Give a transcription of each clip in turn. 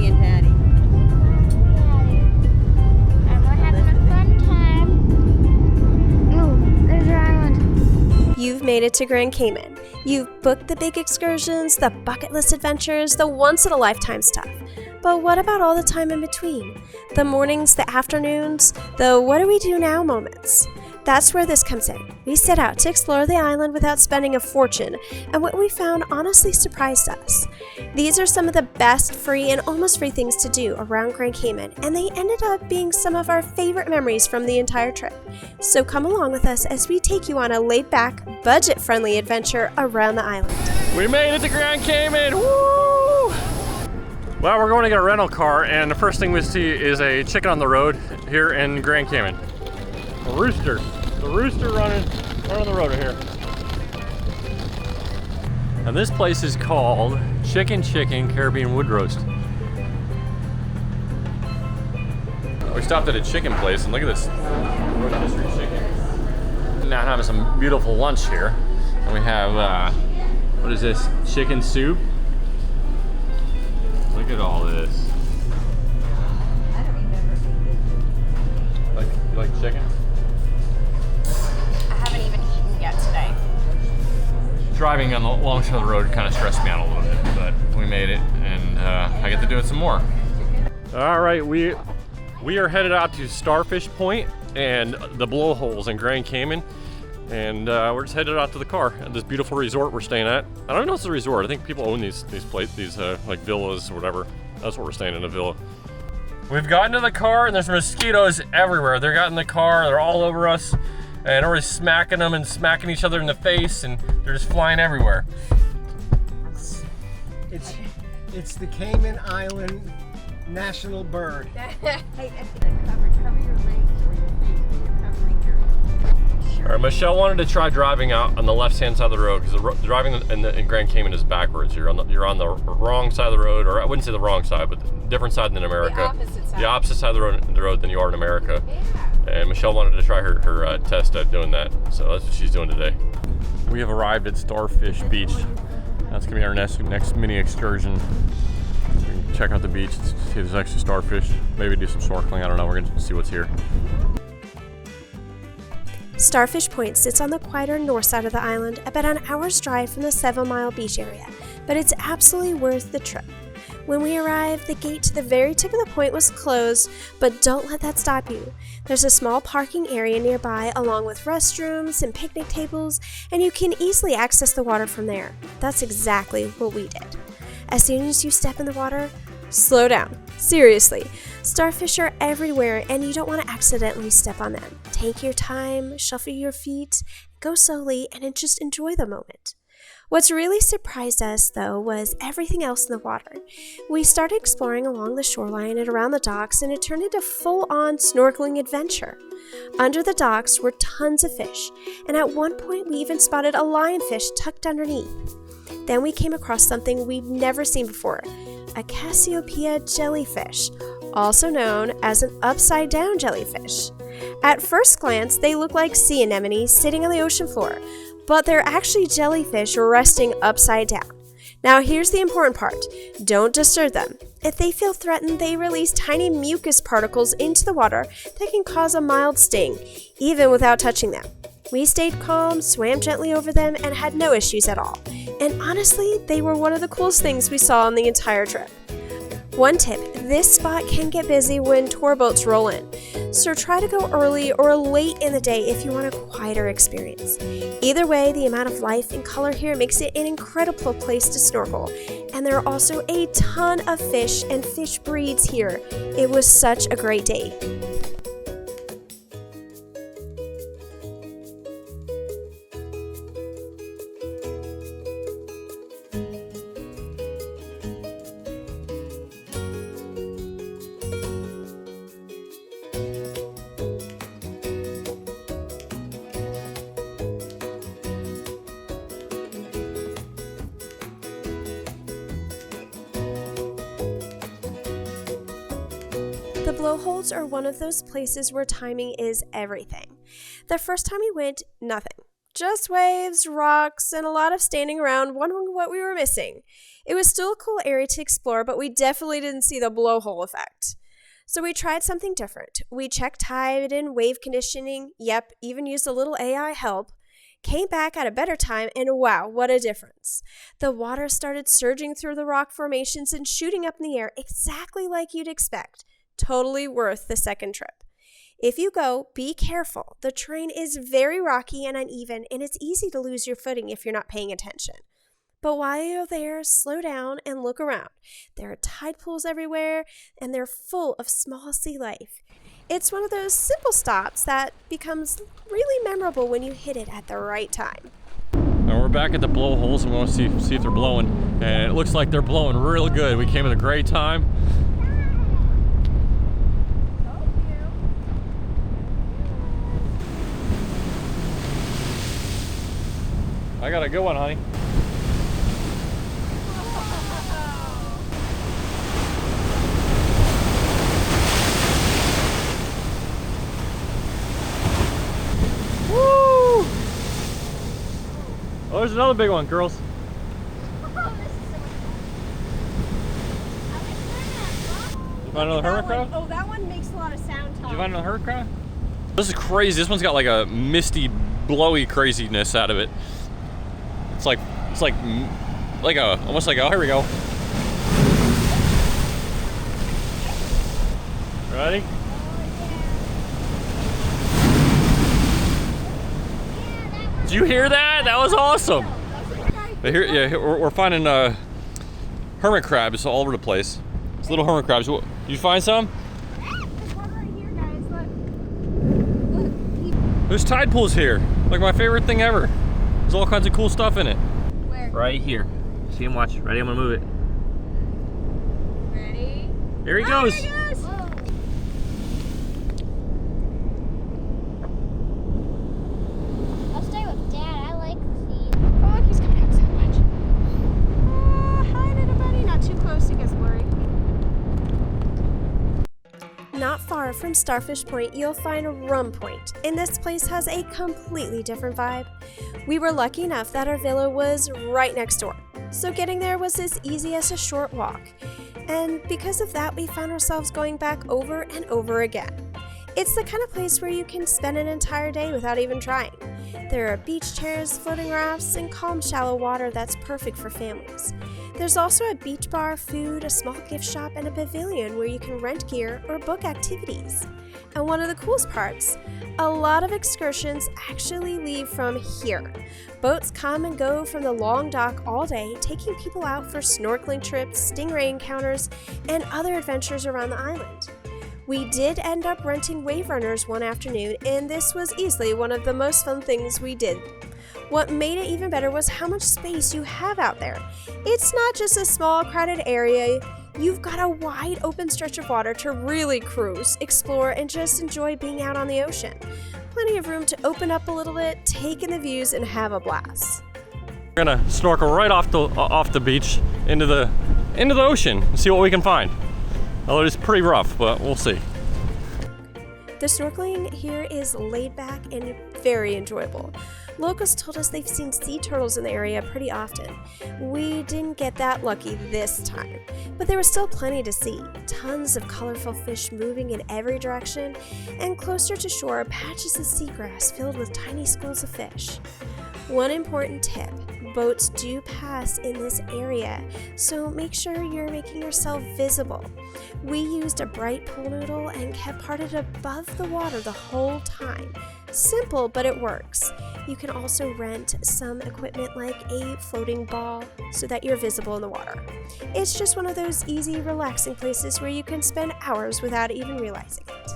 and Patty. And we're having a fun time. Oh, there's your island. You've made it to Grand Cayman. You've booked the big excursions, the bucket list adventures, the once-in-a-lifetime stuff. But what about all the time in between? The mornings, the afternoons, the what do we do now moments? That's where this comes in. We set out to explore the island without spending a fortune, and what we found honestly surprised us. These are some of the best free and almost free things to do around Grand Cayman, and they ended up being some of our favorite memories from the entire trip. So come along with us as we take you on a laid-back, budget-friendly adventure around the island. We made it to Grand Cayman! Woo! Well, we're going to get a rental car, and the first thing we see is a chicken on the road here in Grand Cayman. A rooster. The rooster running the road here. And this place is called Chicken Caribbean Wood Roast. We stopped at a chicken place, and look at this rotisserie chicken. Now having some beautiful lunch here. And we have, what is this? Chicken soup. Look at all this. I don't remember eating. You like chicken? I haven't even eaten yet today. Driving on the long side of the road kind of stressed me out a little bit, but we made it, and I get to do it some more. All right, we are headed out to Starfish Point and the blowholes in Grand Cayman, and we're just headed out to the car at this beautiful resort we're staying at. I don't even know if it's a resort. I think people own these like villas or whatever. That's what we're staying in, a villa. We've gotten to the car, and there's mosquitoes everywhere. They got in the car, they're all over us. And already smacking them and smacking each other in the face, and they're just flying everywhere. It's the Cayman Island national bird. Hey, cover your legs or your feet when you're covering your shirt. All right, Michelle wanted to try driving out on the left-hand side of the road, because driving in Grand Cayman is backwards. You're on the wrong side of the road, or I wouldn't say the wrong side, but the different side than America. The opposite side. The opposite side of the road than you are in America. Yeah. And Michelle wanted to try her test at doing that, so that's what she's doing today. We have arrived at Starfish Beach. That's gonna be our next mini excursion. We can check out the beach, see if there's actually starfish. Maybe do some snorkeling, I don't know, we're gonna see what's here. Starfish Point sits on the quieter north side of the island, about an hour's drive from the 7-mile beach area, but it's absolutely worth the trip. When we arrived, the gate to the very tip of the point was closed, but don't let that stop you. There's a small parking area nearby, along with restrooms and picnic tables, and you can easily access the water from there. That's exactly what we did. As soon as you step in the water, slow down. Seriously, starfish are everywhere, and you don't want to accidentally step on them. Take your time, shuffle your feet, go slowly, and just enjoy the moment. What's really surprised us, though, was everything else in the water. We started exploring along the shoreline and around the docks, and it turned into a full-on snorkeling adventure. Under the docks were tons of fish, and at one point we even spotted a lionfish tucked underneath. Then we came across something we'd never seen before, a Cassiopeia jellyfish, also known as an upside-down jellyfish. At first glance, they look like sea anemones sitting on the ocean floor, but they're actually jellyfish resting upside down. Now here's the important part. Don't disturb them. If they feel threatened, they release tiny mucus particles into the water that can cause a mild sting, even without touching them. We stayed calm, swam gently over them, and had no issues at all. And honestly, they were one of the coolest things we saw on the entire trip. One tip, this spot can get busy when tour boats roll in, so try to go early or late in the day if you want a quieter experience. Either way, the amount of life and color here makes it an incredible place to snorkel, and there are also a ton of fish and fish breeds here. It was such a great day. The blowholes are one of those places where timing is everything. The first time we went, nothing. Just waves, rocks, and a lot of standing around wondering what we were missing. It was still a cool area to explore, but we definitely didn't see the blowhole effect. So we tried something different. We checked tide and wave conditioning, yep, even used a little AI help, came back at a better time, and wow, what a difference. The water started surging through the rock formations and shooting up in the air exactly like you'd expect. Totally worth the second trip. If you go, be careful. The terrain is very rocky and uneven, and it's easy to lose your footing if you're not paying attention. But while you're there, slow down and look around. There are tide pools everywhere, and they're full of small sea life. It's one of those simple stops that becomes really memorable when you hit it at the right time. Now we're back at the blowholes and we want to see if they're blowing, and it looks like they're blowing real good. We came at a great time. I got a good one, honey. Woo! Oh, there's another big one, girls. You find another hermit crab? Oh, that one makes a lot of sound, Tom. Did you find another hermit crab? This is crazy. This one's got like a misty, blowy craziness out of it. It's like a, almost like, oh, here we go. Ready? Did you hear that? That was awesome. But here, yeah, we're finding hermit crabs all over the place. It's little hermit crabs. Did you find some? There's one right here, guys. Look. There's tide pools here. Like my favorite thing ever. There's all kinds of cool stuff in it. Where? Right here. See him watch. Ready? I'm gonna move it. Ready? There he goes. There he goes. Whoa. I'll stay with Dad. I like these. Oh, look, he's coming out so much. Hi, little buddy. Not too close, it gets blurry. Not far from Starfish Point, you'll find Rum Point, and this place has a completely different vibe. We were lucky enough that our villa was right next door, so getting there was as easy as a short walk. And because of that, we found ourselves going back over and over again. It's the kind of place where you can spend an entire day without even trying. There are beach chairs, floating rafts, and calm, shallow water that's perfect for families. There's also a beach bar, food, a small gift shop, and a pavilion where you can rent gear or book activities. And one of the coolest parts, a lot of excursions actually leave from here. Boats come and go from the long dock all day, taking people out for snorkeling trips, stingray encounters, and other adventures around the island. We did end up renting wave runners one afternoon, and this was easily one of the most fun things we did. What made it even better was how much space you have out there. It's not just a small, crowded area. You've got a wide open stretch of water to really cruise, explore, and just enjoy being out on the ocean. Plenty of room to open up a little bit, take in the views, and have a blast. We're gonna snorkel right off the beach into the ocean and see what we can find. Although it's pretty rough, but we'll see. The snorkeling here is laid back and very enjoyable. Locals told us they've seen sea turtles in the area pretty often. We didn't get that lucky this time, but there was still plenty to see. Tons of colorful fish moving in every direction, and closer to shore, patches of seagrass filled with tiny schools of fish. One important tip, boats do pass in this area, so make sure you're making yourself visible. We used a bright pool noodle and kept parted above the water the whole time. Simple, but it works. You can also rent some equipment like a floating ball so that you're visible in the water. It's just one of those easy, relaxing places where you can spend hours without even realizing it.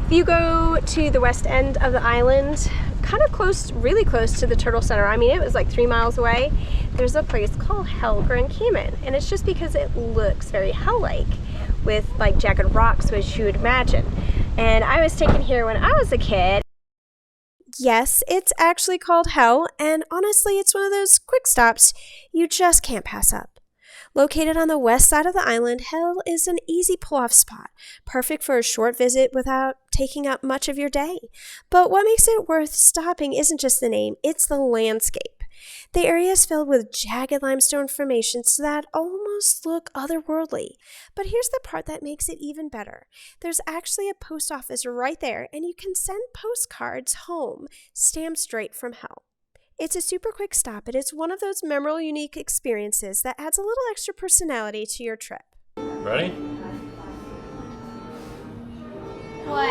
If you go to the west end of the island, kind of close, really close to the Turtle Center, I mean it was like 3 miles away, there's a place called Cayman, and it's just because it looks very hell-like with like jagged rocks, which you would imagine. And I was taken here when I was a kid. Yes, it's actually called Hell, and honestly it's one of those quick stops you just can't pass up. Located on the west side of the island, Hell is an easy pull-off spot, perfect for a short visit without taking up much of your day. But what makes it worth stopping isn't just the name, it's the landscape. The area is filled with jagged limestone formations that almost look otherworldly. But here's the part that makes it even better. There's actually a post office right there, and you can send postcards home, stamped straight from hell. It's a super quick stop, but it's one of those memorable, unique experiences that adds a little extra personality to your trip. Ready? What?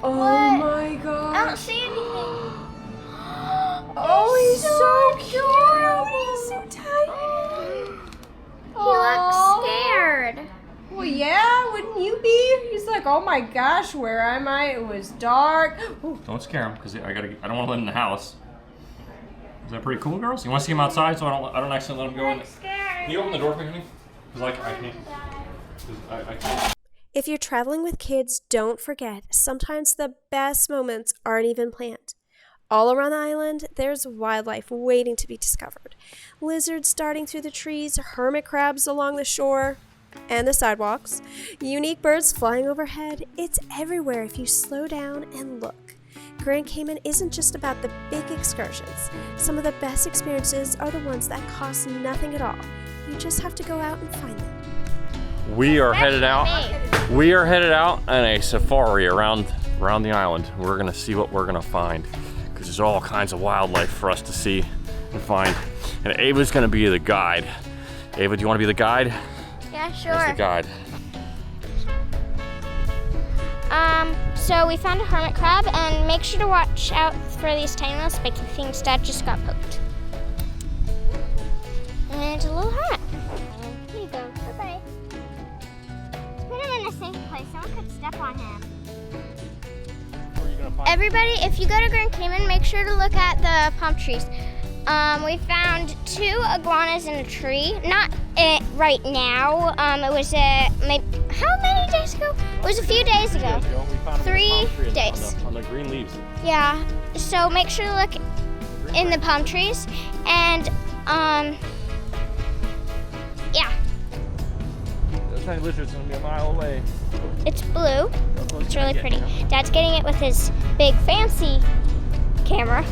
Oh What? my god. I don't see anything. Oh, he's so adorable. cute. He's so tiny. He looks scared. Well, yeah, wouldn't you be? He's like, oh my gosh, where am I? It was dark. Ooh. Don't scare him, because I don't want to let him in the house. Is that pretty cool, girls? You want to see him outside, so I don't actually let him go in? Can you open the door for me? Because I can't. I can't. If you're traveling with kids, don't forget, sometimes the best moments aren't even planned. All around the island, there's wildlife waiting to be discovered. Lizards darting through the trees, hermit crabs along the shore and the sidewalks, unique birds flying overhead. It's everywhere if you slow down and look. Grand Cayman isn't just about the big excursions. Some of the best experiences are the ones that cost nothing at all. You just have to go out and find them. We are headed out. We are headed out on a safari around the island. We're gonna see what we're gonna find, because there's all kinds of wildlife for us to see and find. And Ava's gonna be the guide. Ava, do you want to be the guide? Yeah, sure. Where's the guide? So we found a hermit crab, and make sure to watch out for these tiny little spiky things that just got poked. And it's a little hermit. Here you go. Bye-bye. Put him in a safe place. Someone could step on him. Where are you gonna find? Everybody, if you go to Grand Cayman, make sure to look at the palm trees. We found 2 iguanas in a tree. Not right now. It was maybe, how many days ago? It was a few days ago. We found 3 days. on the green leaves. Yeah. So make sure to look in the palm trees, and yeah. That tiny lizard's gonna be a mile away. It's blue. It's really pretty. Dad's getting it with his big fancy camera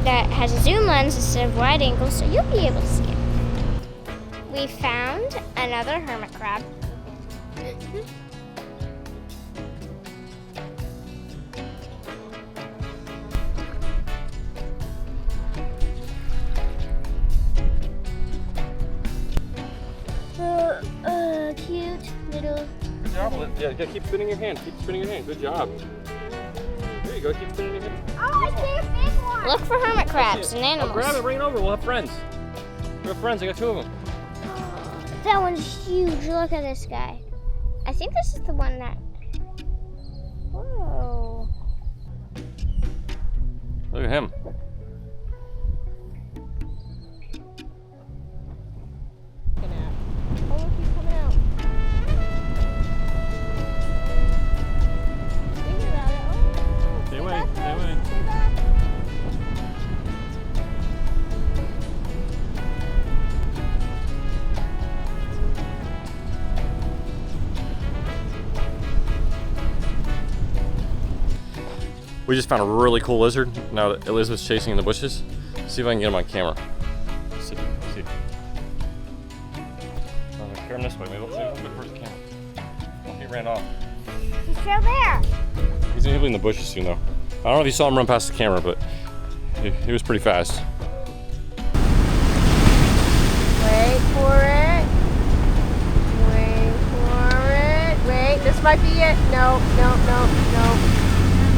that has a zoom lens instead of wide angle, so you'll be able to see it. We found another hermit crab. Cute little. Good job. Yeah, keep spinning your hand. Keep spinning your hand. Good job. There you go. Keep spinning your hand. Oh, I see a big one. Look for hermit crabs and animals. I'll grab it. Bring it over. We'll have friends. We have friends. I got 2 of them. That one's huge. Look at this guy. I think this is the one that. Whoa. Look at him. Oh, look, he's coming out. Thinking about it. Oh, Stay away. back, Stay Rose. away. Stay back. We just found a really cool lizard. Now that Elizabeth's chasing in the bushes. See if I can get him on camera. See. I'm gonna turn this way. Maybe we'll look towards the camera. Oh, he ran off. He's still there. He's gonna be in the bushes soon, though. I don't know if you saw him run past the camera, but he was pretty fast. Wait for it. Wait for it. Wait, this might be it. No.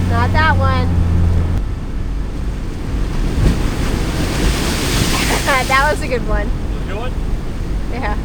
Not that one. That was a good one. You know what? Yeah.